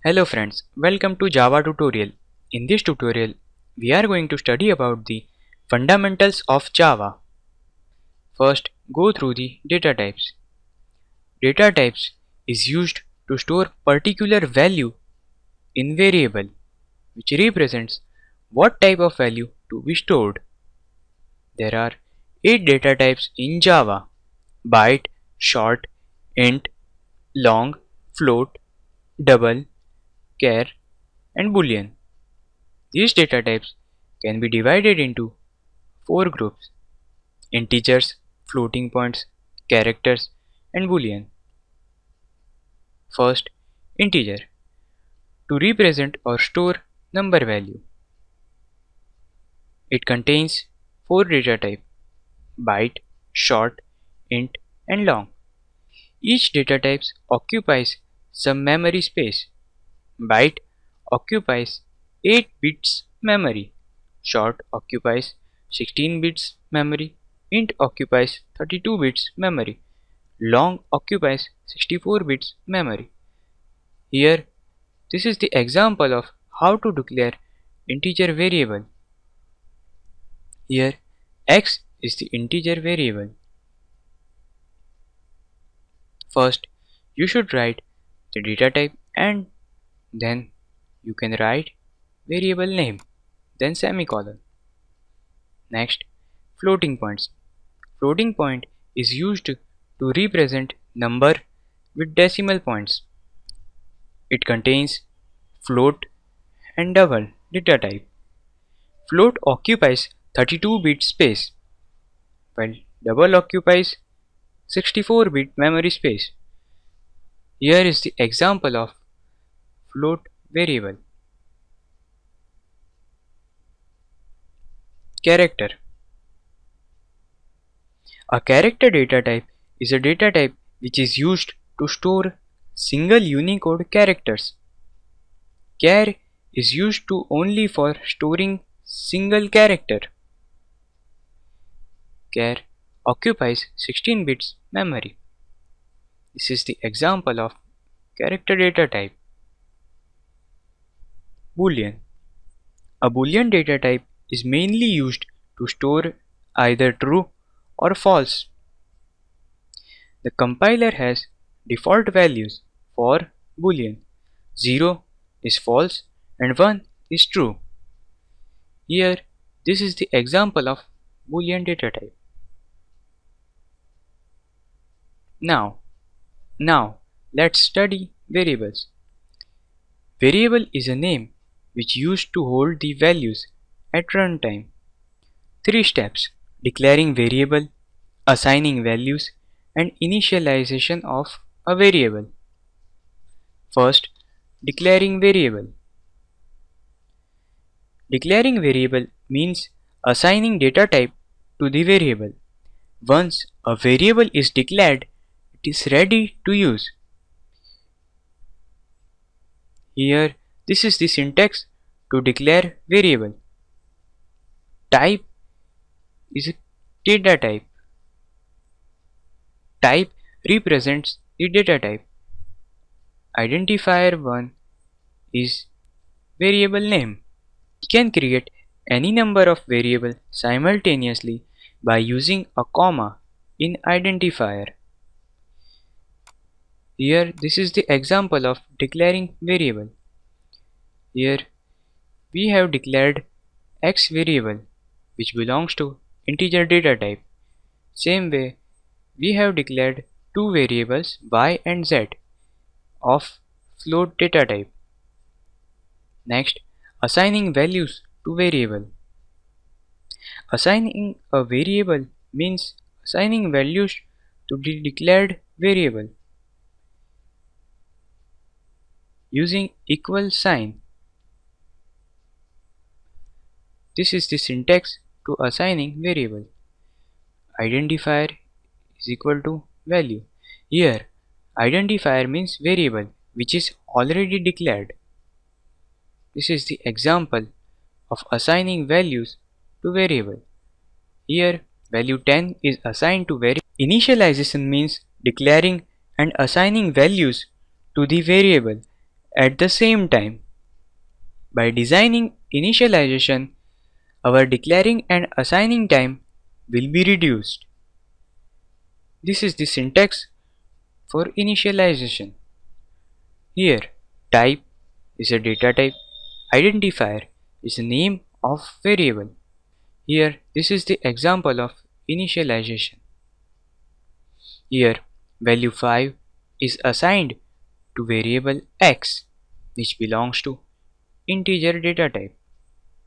Hello friends, welcome to Java tutorial. In this tutorial, we are going to study about the fundamentals of Java. First, go through the data types. Data types is used to store particular value in variable, which represents what type of value to be stored. There are 8 data types in Java: byte, short, int, long, float, double, char, and boolean. These data types can be divided into 4 groups: integers, floating points, characters, and boolean. First, integer, to represent or store number value. It contains 4 data types: byte, short, int, and long. Each data type occupies some memory space. Byte occupies 8 bits memory. Short occupies 16 bits memory. Int occupies 32 bits memory. Long occupies 64 bits memory. Here, this is the example of how to declare integer variable. Here, x is the integer variable. First, you should write the data type and then you can write variable name, then semicolon. Next, floating points. Floating point is used to represent number with decimal points. It contains float and double data type. Float occupies 32-bit space, while double occupies 64-bit memory space. Here is the example of float variable. Character. A character data type is a data type which is used to store single Unicode characters. Char is used to only for storing single character. Char occupies 16 bits memory. This is the example of character data type. Boolean. A Boolean data type is mainly used to store either true or false. The compiler has default values for Boolean. 0 is false and 1 is true. Here, this is the example of Boolean data type. Now, let's study variables. Variable is a name which used to hold the values at runtime. 3 steps: declaring variable, assigning values, and initialization of a variable. First, declaring variable. Declaring variable means assigning data type to the variable. Once a variable is declared, it is ready to use. Here, this is the syntax to declare variable. Type is a data type. Type represents the data type. Identifier 1 is variable name. We can create any number of variables simultaneously by using a comma in identifier. Here, this is the example of declaring variable. Here, we have declared x variable which belongs to integer data type. Same way, we have declared two variables y and z of float data type. Next, assigning values to variable. Assigning a variable means assigning values to the declared variable using equal sign. This is the syntax to assigning variable. Identifier is equal to value. Here, identifier means variable which is already declared. This is the example of assigning values to variable. Here, value 10 is assigned to variable. Initialization means declaring and assigning values to the variable at the same time. By designing initialization, our declaring and assigning time will be reduced. This is the syntax for initialization. Here, type is a data type, identifier is a name of variable. Here, this is the example of initialization. Here, value 5 is assigned to variable x, which belongs to integer data type.